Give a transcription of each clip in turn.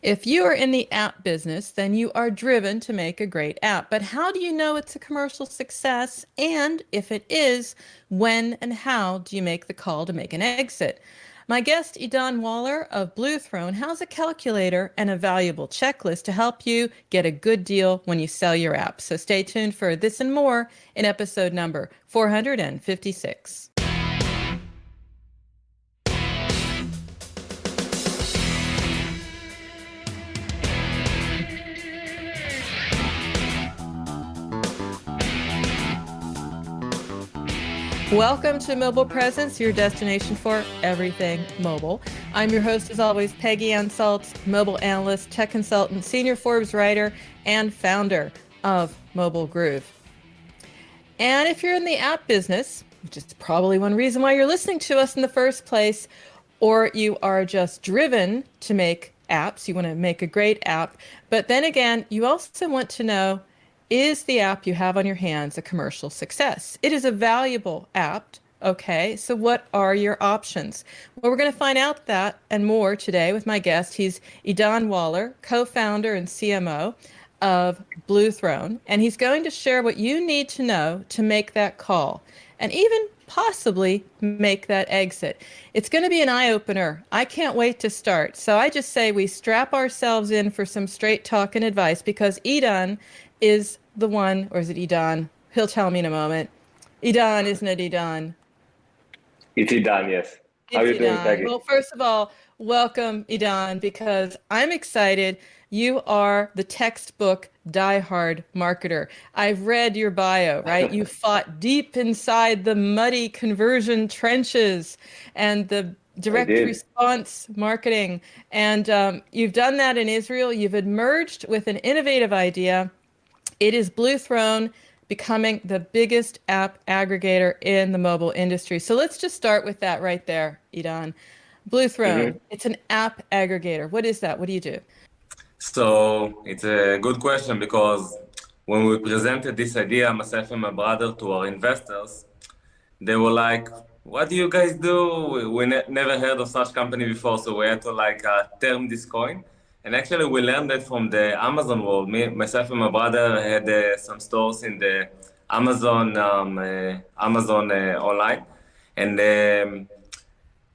If you are in the app business, then you are driven to make a great app. But how do you know it's a commercial success? And if it is, when and how do you make the call to make an exit? My guest, Edan Waller of BlueThrone, has a calculator and a valuable checklist to help you get a good deal when you sell your app. So stay tuned for this and more in episode number 456. Welcome to Mobile Presence, your destination for everything mobile. I'm your host, as always, Peggy Ann Saltz, mobile analyst, tech consultant, senior Forbes writer, and founder of Mobile Groove. And if you're in the app business, which is probably one reason why you're listening to us in the first place, or you are just driven to make apps, you want to make a great app, but then again, you also want to know, is the app you have on your hands a commercial success? It is a valuable app. Okay, so what are your options? Well, we're going to find out that and more today with my guest. He's Edan Waller, co-founder and CMO of BlueThrone, and he's going to share what you need to know to make that call and even possibly make that exit. It's going to be an eye-opener. I can't wait to start. So I just say we strap ourselves in for some straight talk and advice, because Edan is the one, or is it Edan? He'll tell me in a moment. Edan, isn't it Edan? It's Edan, yes. How are you doing, Peggy? Well, first of all, welcome, Edan, because I'm excited. You are the textbook diehard marketer. I've read your bio, right? You fought deep inside the muddy conversion trenches and the direct response marketing. And you've done that in Israel. You've emerged with an innovative idea. It is BlueThrone becoming the biggest app aggregator in the mobile industry. So let's just start with that right there, Edan. BlueThrone, It's an app aggregator. What is that? What do you do? So it's a good question, because when we presented this idea, myself and my brother, to our investors, they were like, what do you guys do? We never heard of such company before, so we had to term this coin. And actually, we learned that from the Amazon world. Myself and my brother had some stores in the Amazon online. And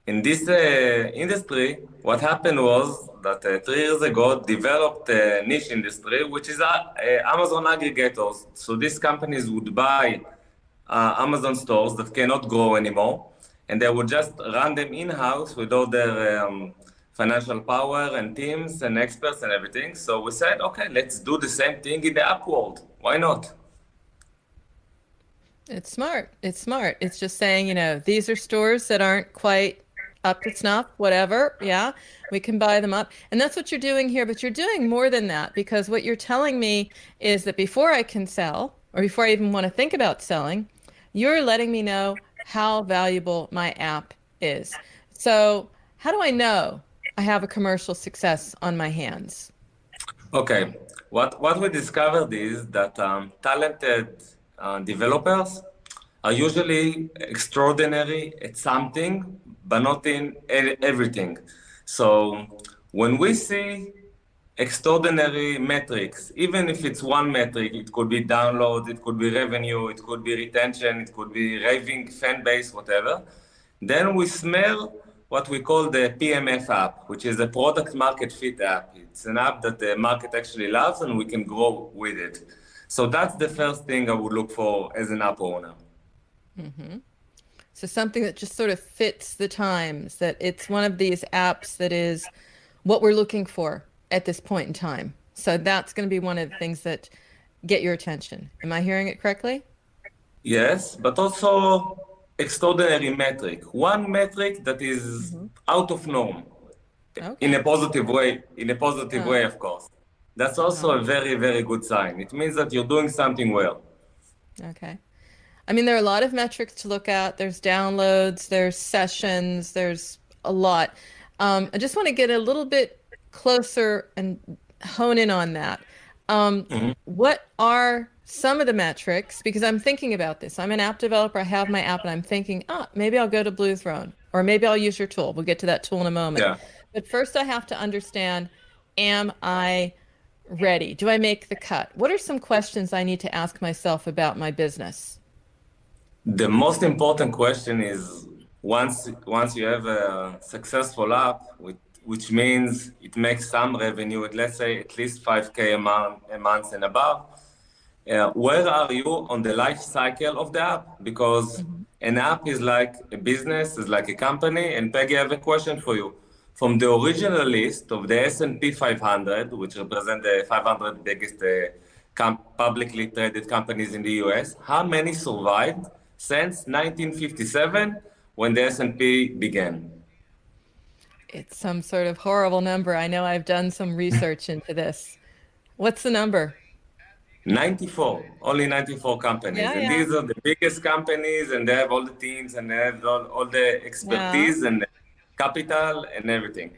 in this industry, what happened was that 3 years ago developed a niche industry, which is Amazon aggregators. So these companies would buy Amazon stores that cannot grow anymore, and they would just run them in-house with all their financial power and teams and experts and everything. So we said, okay, let's do the same thing in the app world. Why not? It's smart. It's smart. It's just saying, these are stores that aren't quite up to snuff, whatever. Yeah, we can buy them up. And that's what you're doing here. But you're doing more than that, because what you're telling me is that before I can sell, or before I even want to think about selling, you're letting me know how valuable my app is. So how do I know I have a commercial success on my hands? Okay, what we discovered is that talented developers are usually extraordinary at something, but not in everything. So when we see extraordinary metrics, even if it's one metric, it could be downloads, it could be revenue, it could be retention, it could be raving fan base, whatever, then we smell what we call the PMF app, which is a product market fit app. It's an app that the market actually loves and we can grow with it. So that's the first thing I would look for as an app owner. Mm-hmm. So something that just sort of fits the times, that it's one of these apps that is what we're looking for at this point in time. So that's going to be one of the things that get your attention. Am I hearing it correctly? Yes, but also extraordinary metric. One metric that is out of norm, in a positive way, of course. That's also a very, very good sign. It means that you're doing something well. Okay. I mean, there are a lot of metrics to look at. There's downloads, there's sessions, there's a lot. I just want to get a little bit closer and hone in on that. What are some of the metrics? Because I'm thinking about this. I'm an app developer. I have my app and I'm thinking, maybe I'll go to BlueThrone, or maybe I'll use your tool. We'll get to that tool in a moment. Yeah. But first I have to understand, am I ready? Do I make the cut? What are some questions I need to ask myself about my business? The most important question is once you have a successful app, which means it makes some revenue, let's say at least 5K a month and above, where are you on the life cycle of the app? Because Mhm. an app is like a business, is like a company. And Peggy, I have a question for you. From the original list of the S&P 500, which represent the 500 biggest publicly traded companies in the US, how many survived since 1957 when the S&P began? It's some sort of horrible number. I know I've done some research into this. What's the number? 94, only 94 companies. Yeah, And yeah, these are the biggest companies, and they have all the teams, and they have all the yeah. expertise and capital and everything.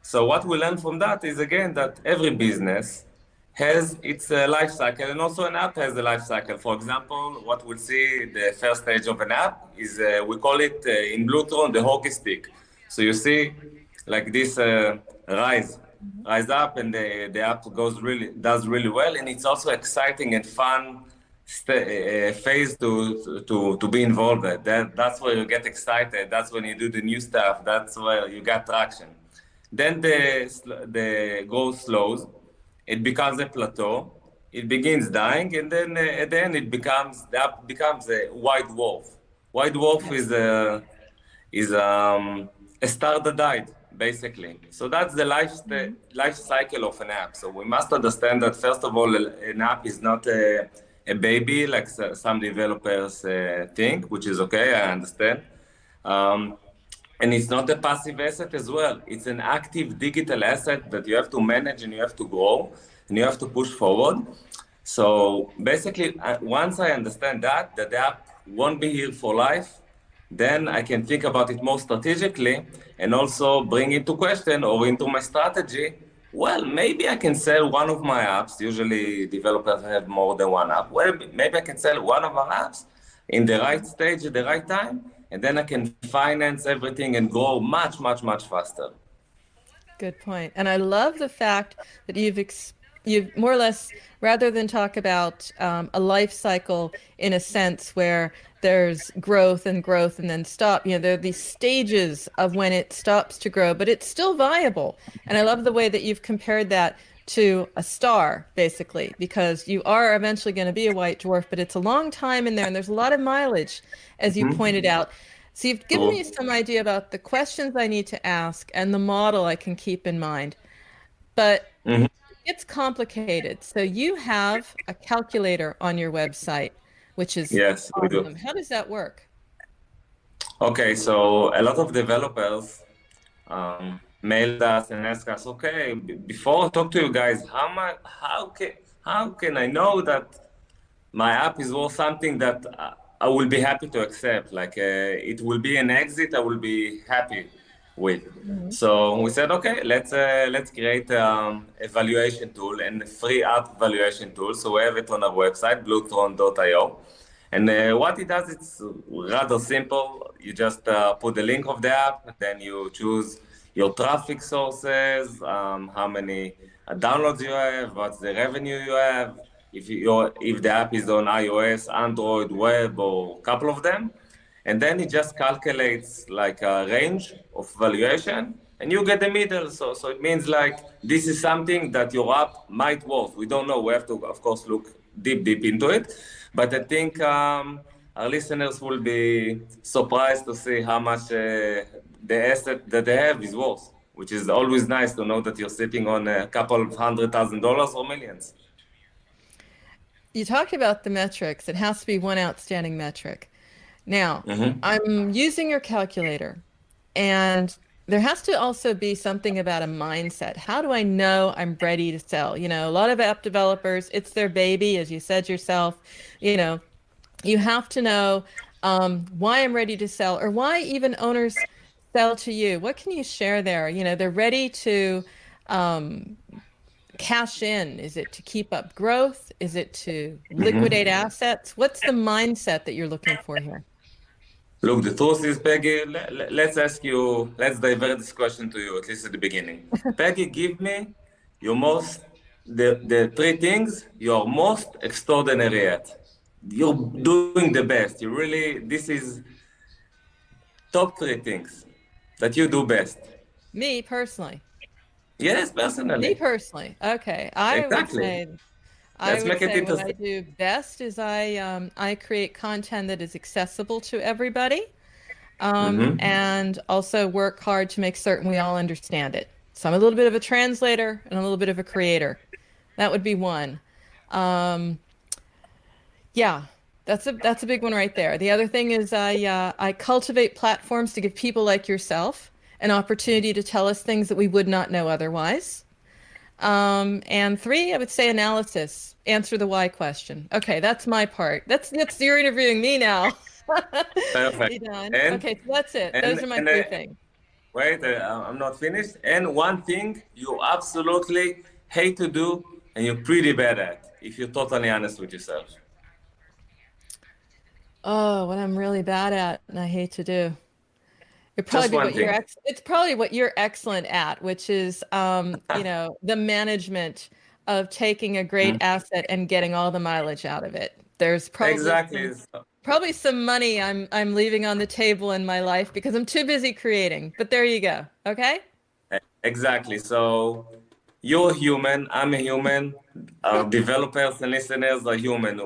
So what we learn from that is, again, that every business has its life cycle, and also an app has a life cycle. For example, what we'll see the first stage of an app is, we call it in BlueThrone the hockey stick. So you see like this rise Mhm. rise up, and the app does really well, and it's also exciting and fun phase to be involved in. That's where you get excited. That's when you do the new stuff. That's where you get traction. Then the growth slows. It becomes a plateau. It begins dying, and then at the end, the app becomes a white wolf. White wolf Yes. is a star that died, basically. So that's the Mhm. life cycle of an app. So we must understand that, first of all, an app is not a baby like some developers think, which is okay, I understand. Um, and it's not a passive asset as well. It's an active digital asset that you have to manage, and you have to grow, and you have to push forward. So basically, once I understand that the app won't be here for life, then I can think about it more strategically, and also bring into question or into my strategy. Well, maybe I can sell one of my apps. Usually developers have more than one app. Well, maybe I can sell one of our apps in the right stage at the right time, and then I can finance everything and grow much, much, much faster. Good point. And I love the fact that you've more or less, rather than talk about a life cycle in a sense where there's growth and then stop, there are these stages of when it stops to grow, but it's still viable. And I love the way that you've compared that to a star, basically, because you are eventually going to be a white dwarf, but it's a long time in there, and there's a lot of mileage, as you pointed out. So you've given me True. some idea about the questions I need to ask and the model I can keep in mind. But Mhm. it's complicated. So you have a calculator on your website, which is Yes, we do. awesome. How does that work? Okay, so a lot of developers mailed us and asked us, okay, before I talk to you guys, how can I know that my app is worth something that I will be happy to accept? Like it will be an exit I will be happy with. Mhm. So we said, okay, let's create a valuation tool and a free app valuation tool. So we have it on our website, BlueThrone.io. And what it does, it's rather simple. You just put the link of the app, then you choose your traffic sources, how many downloads you have, what's the revenue you have, if the app is on iOS, Android, web, or a couple of them. And then it just calculates like a range of valuation, and you get the middle. So it means like this is something that your app might worth. We don't know. We have to, of course, look deep into it. But I think our listeners will be surprised to see how much the asset that they have is worth, which is always nice to know that you're sitting on a couple of $100,000 or millions. You talked about the metrics. It has to be one outstanding metric. Now, Mm-hmm. I'm using your calculator, and there has to also be something about a mindset. How do I know I'm ready to sell? A lot of app developers, it's their baby, as you said yourself. You know, you have to know why I'm ready to sell, or why even owners sell to you. What can you share there? They're ready to um, cash in. Is it to keep up growth? Is it to liquidate Mm-hmm. assets? What's the mindset that you're looking for here? Look, the truth is, Peggy, let's divert this question to you, at least at the beginning. Peggy, the three things you're most extraordinary at. You're doing the best. This is top three things that you do best. Me personally. Yes, Me personally. personally. Okay. I would Exactly. say Let's make it what I interesting. do best is I create content that is accessible to everybody, Mm-hmm. and also work hard to make certain we all understand it. So I'm a little bit of a translator and a little bit of a creator. That would be one. Um, yeah, that's a big one right there. The other thing is I cultivate platforms to give people like yourself an opportunity to tell us things that we would not know otherwise. And three, I would say analysis. Answer the why question. Okay, that's my part. That's you're interviewing me now. Perfect. You done? And Okay, so that's it. Those and are my and three things. wait, I'm not finished. And one thing you absolutely hate to do, and you're pretty bad at, if you're totally honest with yourself. Oh, what I'm really bad at, and I hate to do. It'd probably Just be one what you're thing. it's probably what you're excellent at, which is the management of taking a great Mm. asset and getting all the mileage out of it. There's Exactly. probably some money I'm leaving on the table in my life because I'm too busy creating. But there you go. Okay? Exactly. So you're human. I'm a human. Our developers and listeners are human.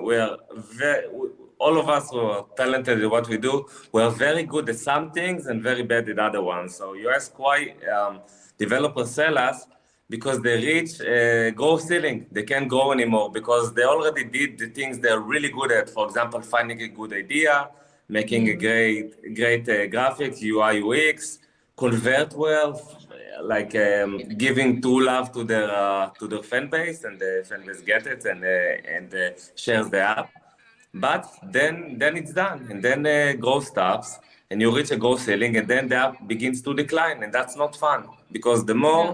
All of us who are talented at what we do. We're very good at some things and very bad at other ones. So you ask why developers sell us because they reach a growth ceiling. They can't grow anymore because they already did the things they're really good at. For example, finding a good idea, making a Mm, great graphics, UI, UX, convert well, like giving true love to their fan base, and the fan base get it and shares the app. But then it's done, and then growth stops, and you reach a growth ceiling, and then the app begins to decline, and that's not fun because yeah.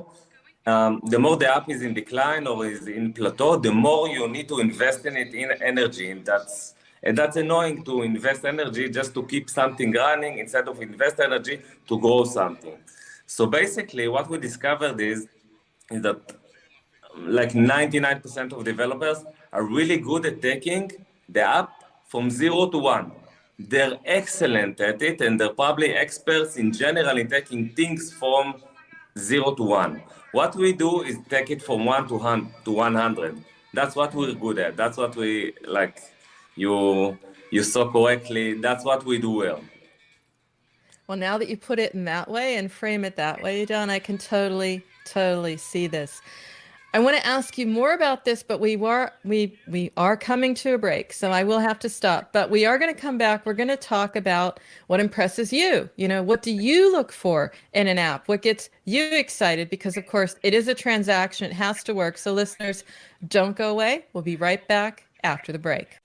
the more the app is in decline or is in plateau, the more you need to invest in it in energy, and that's annoying to invest energy just to keep something running instead of invest energy to grow something. So basically, what we discovered is that like 99% of developers are really good at taking the app from 0 to 1. They're excellent at it, and they're probably experts in general in taking things from 0 to 1. What we do is take it from 1 to 100. That's what we're good at. That's what we like. You you saw correctly. That's what we do well. Well, now that you put it in that way and frame it that way, Don, I can totally see this. I want to ask you more about this, but we are coming to a break, so I will have to stop. But we are going to come back. We're going to talk about what impresses you. What do you look for in an app? What gets you excited? Because of course, it is a transaction. It has to work. So listeners, don't go away. We'll be right back after the break.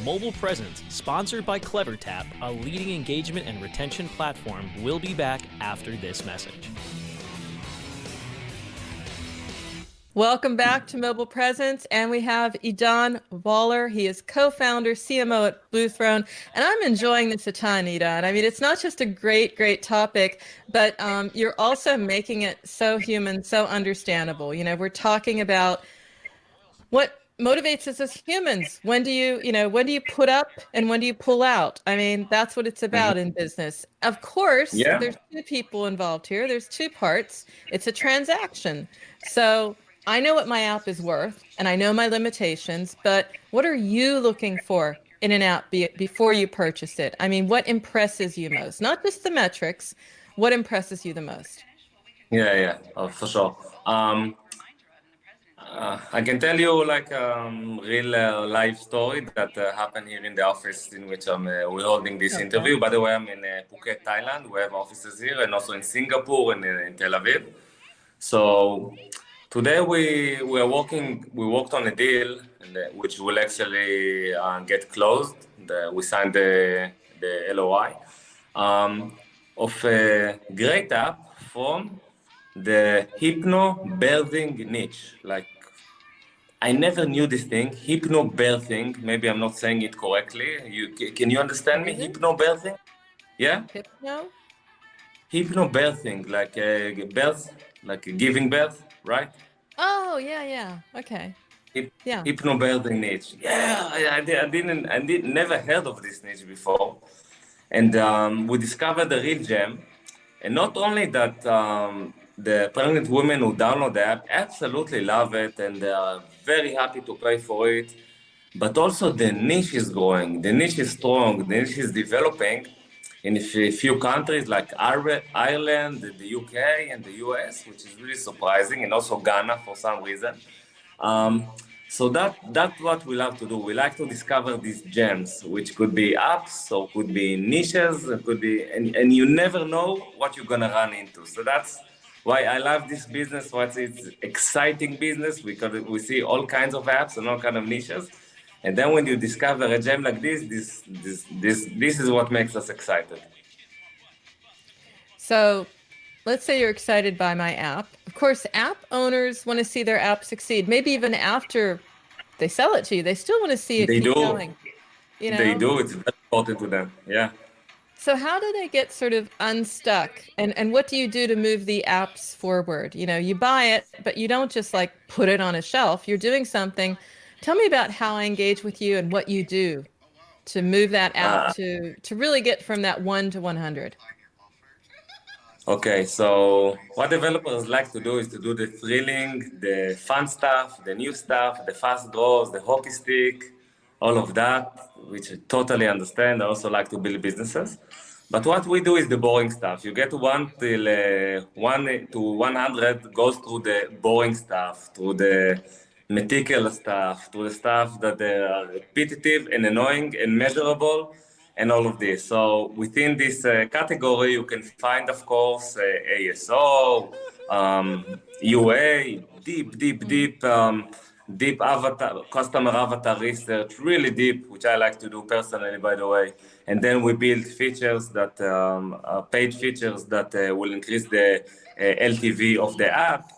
Mobile Presence, sponsored by CleverTap, a leading engagement and retention platform, will be back after this message. Welcome back to Mobile Presence, and we have Idan Waller. He is co-founder, CMO at BlueThrone, and I'm enjoying this a ton, Idan. I mean, it's not just a great topic, but you're also making it so human, so understandable. We're talking about what motivates us as humans. When do you put up and when do you pull out? I mean, that's what it's about in business. Of course, Yeah. there's two people involved here. There's two parts. It's a transaction. So I know what my app is worth and I know my limitations, but what are you looking for in an app before you purchase it? I mean, what impresses you most? Not just the metrics, what impresses you the most? Yeah, for sure. I can tell you like real life story that happened here in the office in which we're holding this Okay. interview. By the way, I'm in Phuket, Thailand. We have offices here and also in Singapore and in Tel Aviv. So today we worked on a deal which will actually get closed. We signed the LOI of a great app from the hypnobirthing niche. Like I never knew this thing, hypnobirthing. Maybe I'm not saying it correctly. Can you understand me? Birthing? Hypnobirthing? Yeah, Hypno? hypnobirthing, like birth, like giving birth, right? Oh, yeah. Okay. Yeah. Hypnobirthing niche. Yeah, never heard of this niche before. And we discovered the real gem. And not only that, the pregnant women who download the app absolutely love it and they are very happy to pay for it. But also the niche is growing, the niche is strong, the niche is developing in a few countries like Ireland, the UK, and the US, which is really surprising, and also Ghana for some reason. Um, so that's what we love to do. We like to discover these gems, which could be apps or could be niches, it could be, and you never know what you're gonna run into. So that's why I love this business. Why it's exciting business because we see all kinds of apps and all kind of niches. And then when you discover a gem like this is what makes us excited. So let's say you're excited by my app. Of course, app owners want to see their app succeed. Maybe even after they sell it to you, they still want to see it They keep do. going. You know? They do. It's very important to them. Yeah. So how do they get sort of unstuck? And what do you do to move the apps forward? You know, you buy it, but you don't just like put it on a shelf. You're doing something. Tell me about how I engage with you and what you do to move that app to really get from that 1 to 100. Okay, so what developers like to do is to do the thrilling, the fun stuff, the new stuff, the fast draws, the hockey stick, all of that, which I totally understand. I also like to build businesses. But what we do is the boring stuff. You get 1 to 100 goes through the boring stuff, through the meticulous stuff, through the stuff that they are repetitive and annoying and measurable and all of this. So within this category, you can find, of course, ASO, UA, deep avatar, customer avatar research, really deep, which I like to do personally, by the way. And then we build features that are paid features that will increase the LTV of the app.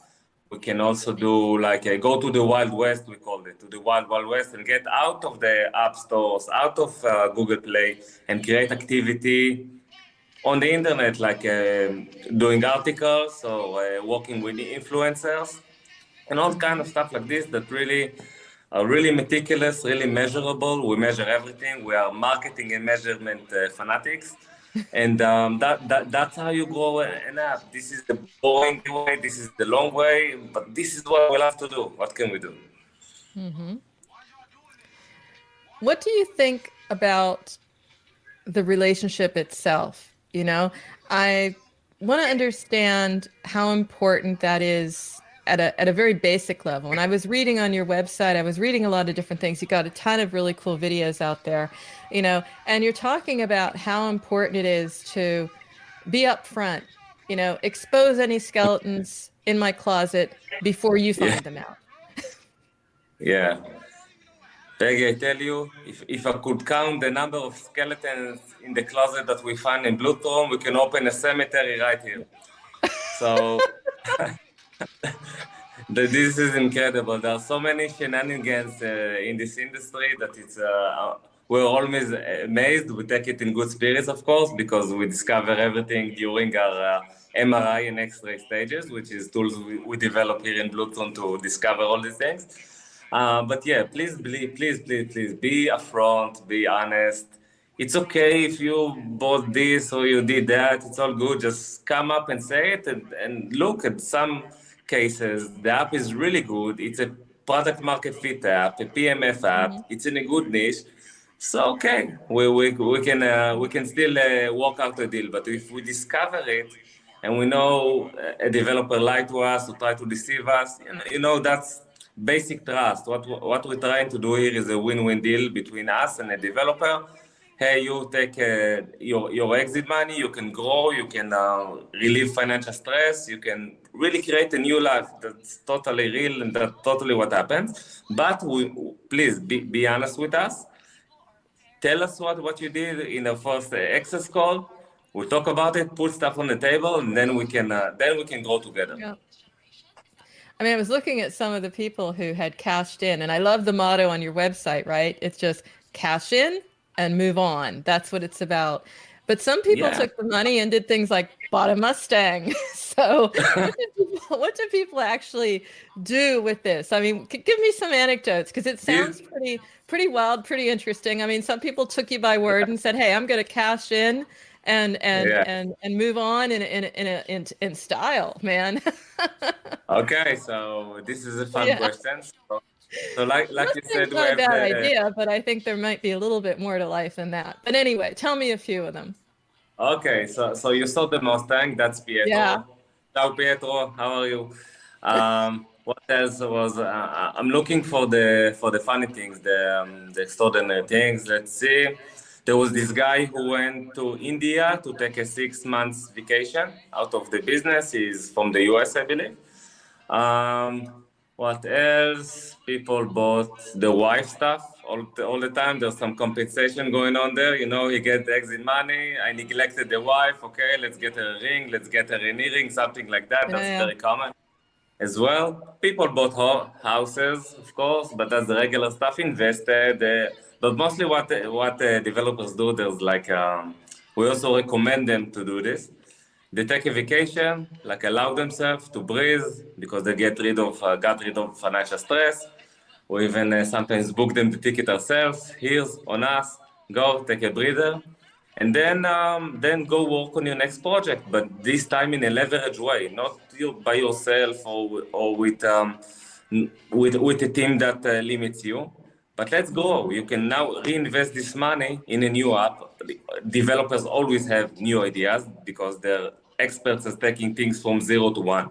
We can also do like go to the Wild West, we called it, to the Wild West and get out of the app stores, out of Google Play and create activity on the internet, like doing articles or working with influencers and all kind of stuff like this that really are really meticulous, really measurable. We measure everything. We are marketing and measurement fanatics. And that's how you grow an app. This is the boring way, this is the long way, but this is what we love to do. What can we do? Mm-hmm. What do you think about the relationship itself? You know, I want to understand how important that is at a very basic level. And I was reading on your website, I was reading a lot of different things. You got a ton of really cool videos out there, you know, and you're talking about how important it is to be upfront, you know, expose any skeletons in my closet before you find them out. Yeah. Peggy, I tell you, if I could count the number of skeletons in the closet that we find in BlueThrone, we can open a cemetery right here. So this is incredible. There are so many shenanigans in this industry that it's we're always amazed. We take it in good spirits, of course, because we discover everything during our MRI and X-ray stages, which is tools we develop here in BlueThrone to discover all these things. But yeah, please be upfront, be honest. It's okay if you bought this or you did that. It's all good. Just come up and say it and look at some cases. The app is really good. It's a product market fit app, a PMF app. It's in a good niche. So okay, we can still work out a deal. But if we discover it and we know a developer lied to us or tried to deceive us, you know that's basic trust. What we're trying to do here is a win-win deal between us and a developer. Hey, you take your exit money, you can grow, you can relieve financial stress, you can really create a new life that's totally real and that's totally what happens. But please be honest with us. Tell us what you did in the first access call. We'll talk about it, put stuff on the table, and then we can grow together. Yeah. I mean, I was looking at some of the people who had cashed in, and I love the motto on your website, right? It's just cash in and move on. That's what it's about. But some people took the money and did things like bought a Mustang. So what do people actually do with this? I mean, give me some anecdotes because it sounds pretty wild, pretty interesting. I mean, some people took you by word and said, "Hey, I'm going to cash in Yeah. and move on in style, man." Okay, so this is a fun Yeah. question. So like you said, Investing's we not a have bad the idea, but I think there might be a little bit more to life than that. But anyway, tell me a few of them. okay. So you saw the Mustang. That's Yeah. Pietro. Ciao, Pietro. How are you? What else was? I'm looking for the funny things, the extraordinary things. Let's see. There was this guy who went to India to take a 6 months vacation out of the business. He's from the US, I believe. What else? People bought the wife stuff all the time. There's some compensation going on there. You know, he gets exit money. I neglected the wife. Okay, let's get her a ring. Let's get her an earring, something like that. Yeah, That's yeah. very common as well. People bought houses, of course, but that's the regular stuff. Invested, but mostly what developers do. There's like we also recommend them to do this. They take a vacation, like allow themselves to breathe because they got rid of financial stress. We even sometimes book them the ticket ourselves. Here's on us. Go take a breather, and then go work on your next project. But this time in a leverage way, not you by yourself or with a team that limits you. But let's go. You can now reinvest this money in a new app. Developers always have new ideas because they're experts at taking things from 0 to 1.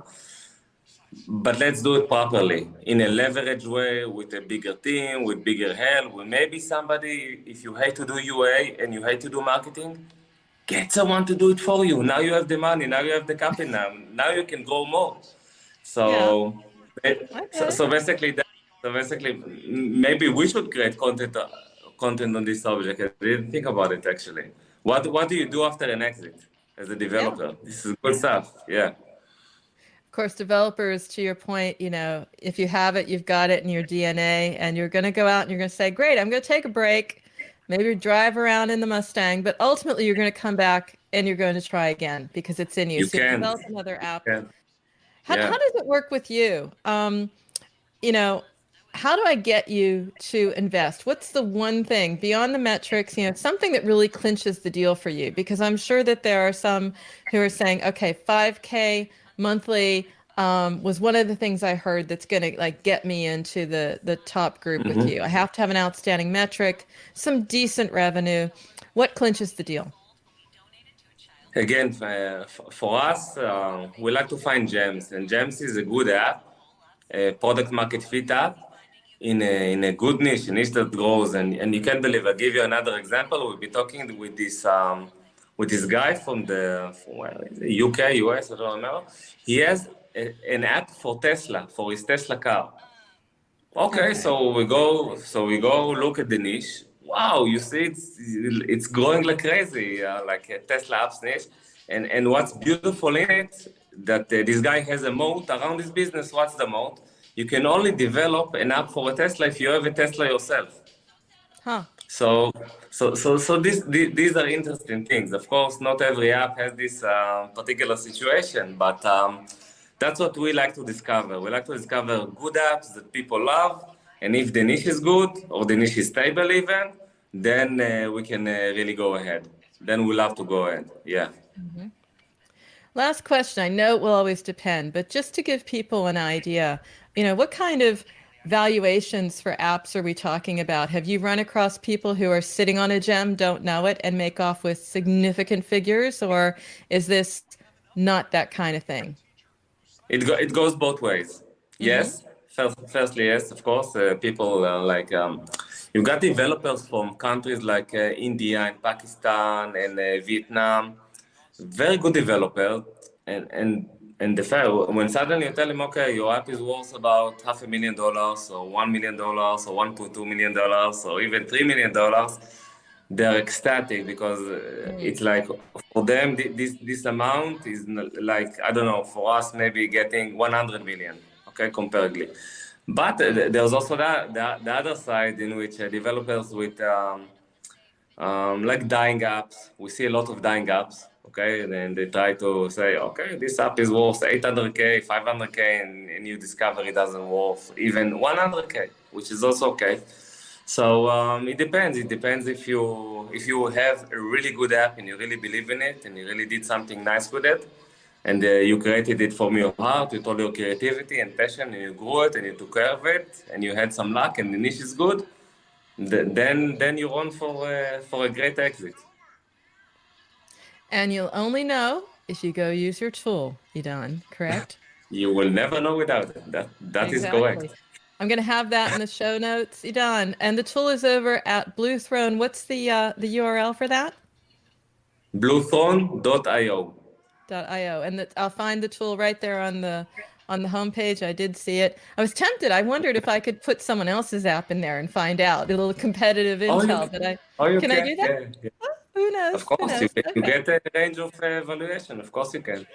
But let's do it properly in a leverage way with a bigger team, with bigger help. With maybe somebody, if you hate to do UA and you hate to do marketing, get someone to do it for you. Now you have the money. Now you have the capital. Now you can grow more. Yeah. So, so, Okay. so basically, maybe we should create content on this subject. I didn't think about it actually. What do you do after an exit as a Yeah. developer? This is good stuff. Yeah. Of course, developers, to your point, if you have it, you've got it in your DNA, and you're going to go out and you're going to say, great, I'm going to take a break, maybe drive around in the Mustang, but ultimately you're going to come back and you're going to try again because it's in you. You So you can. develop another app. Yeah. How Yeah. does it work with you? You know, how do I get you to invest? What's the one thing beyond the metrics, something that really clinches the deal for you? Because I'm sure that there are some who are saying, okay, 5K monthly was one of the things I heard that's going to like get me into the top group with you. I have to have an outstanding metric, some decent revenue. What clinches the deal? Again, for us, we like to find gems, and gems is a good app, a product market fit app in a good niche, a niche that grows. And you can't believe. I'll give you another example. We'll be talking with this guy from where is it? UK, US, I don't remember. He has an app for Tesla, for his Tesla car. Okay, Okay. so we go look at the niche. Wow, you see, it's growing like crazy, like a Tesla apps niche. And what's beautiful in it that this guy has a moat around his business. What's the moat? You can only develop an app for a Tesla if you have a Tesla yourself. Huh. So these are interesting things. Of course, not every app has this particular situation, but that's what we like to discover. We like to discover good apps that people love, and if the niche is good or the niche is stable even, then we can really go ahead. Then we love to go ahead. Yeah. Last question. I know it will always depend, but just to give people an idea, what kind of valuations for apps are we talking about? Have you run across people who are sitting on a gem, don't know it, and make off with significant figures, or is this not that kind of thing? It goes both ways. Mm-hmm. Yes, firstly, yes, of course. People you got developers from countries like India and Pakistan and Vietnam, very good developer, and the fair when suddenly you tell him, okay, your app is worth about $500,000 or $1 million or $1.2 million or even $3 million, they're ecstatic because it's like for them this amount is like, I don't know, for us maybe getting 100 million, okay, comparably. But there's also the other side in which developers with like dying apps, we see a lot of dying apps okay? And then they try to say, okay, this app is worth 800K, 500K, and you discover it doesn't worth even 100K, which is also okay. So it depends. It depends if you have a really good app and you really believe in it and you really did something nice with it, and you created it from your heart with all your creativity and passion, and you grew it and you took care of it, and you had some luck and the niche is good. Then you're on for a great exit. And you'll only know if you go use your tool, Idan, correct? You will never know without it. That is correct. I'm going to have that in the show notes, Idan. And the tool is over at BlueThrone. What's the URL for that? BlueThrone.io. And I'll find the tool right there on the homepage. I did see it. I was tempted. I wondered if I could put someone else's app in there and find out a little competitive intel. Can I do that? Yeah. Who knows? Of course, you get a range of valuation. Of course you can.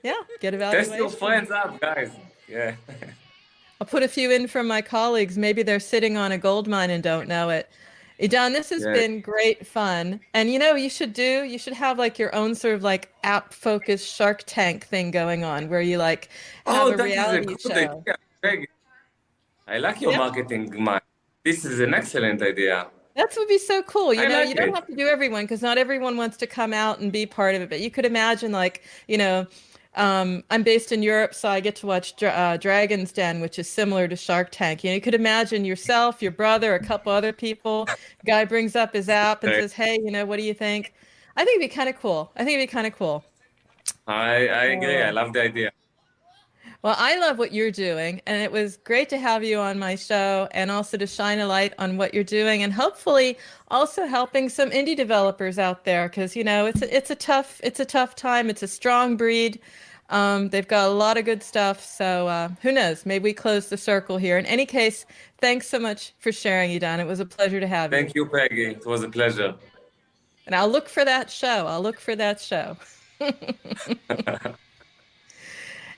Yeah, get evaluation. Test your friends up, guys. Yeah. I'll put a few in from my colleagues. Maybe they're sitting on a gold mine and don't know it. Idan, this has been great fun. And you should have like your own sort of like app focused Shark Tank thing going on where you like have a reality show. Idea. I like your marketing mind. This is an excellent idea. That would be so cool. You don't have to do everyone because not everyone wants to come out and be part of it. But you could imagine like, I'm based in Europe, so I get to watch Dragon's Den, which is similar to Shark Tank. You could imagine yourself, your brother, a couple other people. Guy brings up his app and says, "Hey, what do you think?" I think it'd be kind of cool. I agree. I love the idea. Well, I love what you're doing, and it was great to have you on my show and also to shine a light on what you're doing and hopefully also helping some indie developers out there because, it's a tough time. It's a strong breed. They've got a lot of good stuff. So who knows? Maybe we close the circle here. In any case, thanks so much for sharing, Idan. It was a pleasure to have you. Thank you, Peggy. It was a pleasure. And I'll look for that show.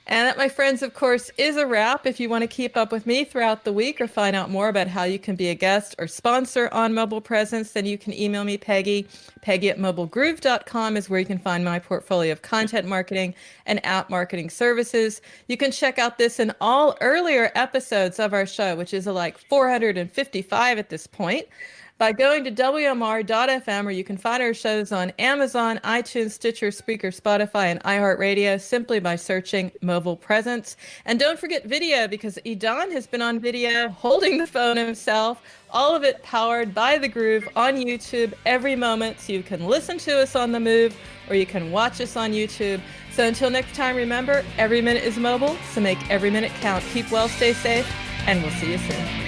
And that, my friends, of course, is a wrap. If you want to keep up with me throughout the week or find out more about how you can be a guest or sponsor on Mobile Presence, then you can email me, Peggy. Peggy@mobilegroove.com is where you can find my portfolio of content marketing and app marketing services. You can check out this and all earlier episodes of our show, which is like 455 at this point, by going to WMR.fm, where you can find our shows on Amazon, iTunes, Stitcher, Spreaker, Spotify, and iHeartRadio simply by searching Mobile Presence. And don't forget video, because Idan has been on video holding the phone himself, all of it powered by The Groove on YouTube every moment, so you can listen to us on the move or you can watch us on YouTube. So until next time, remember, every minute is mobile, so make every minute count. Keep well, stay safe, and we'll see you soon.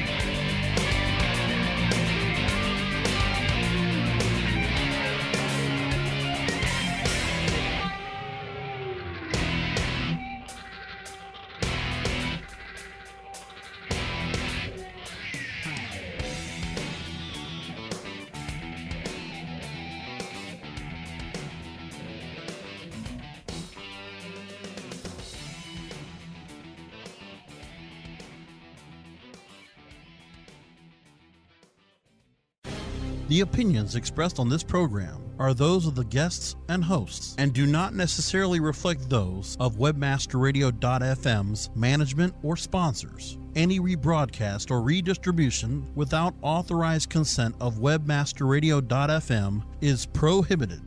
The opinions expressed on this program are those of the guests and hosts and do not necessarily reflect those of WebmasterRadio.fm's management or sponsors. Any rebroadcast or redistribution without authorized consent of WebmasterRadio.fm is prohibited.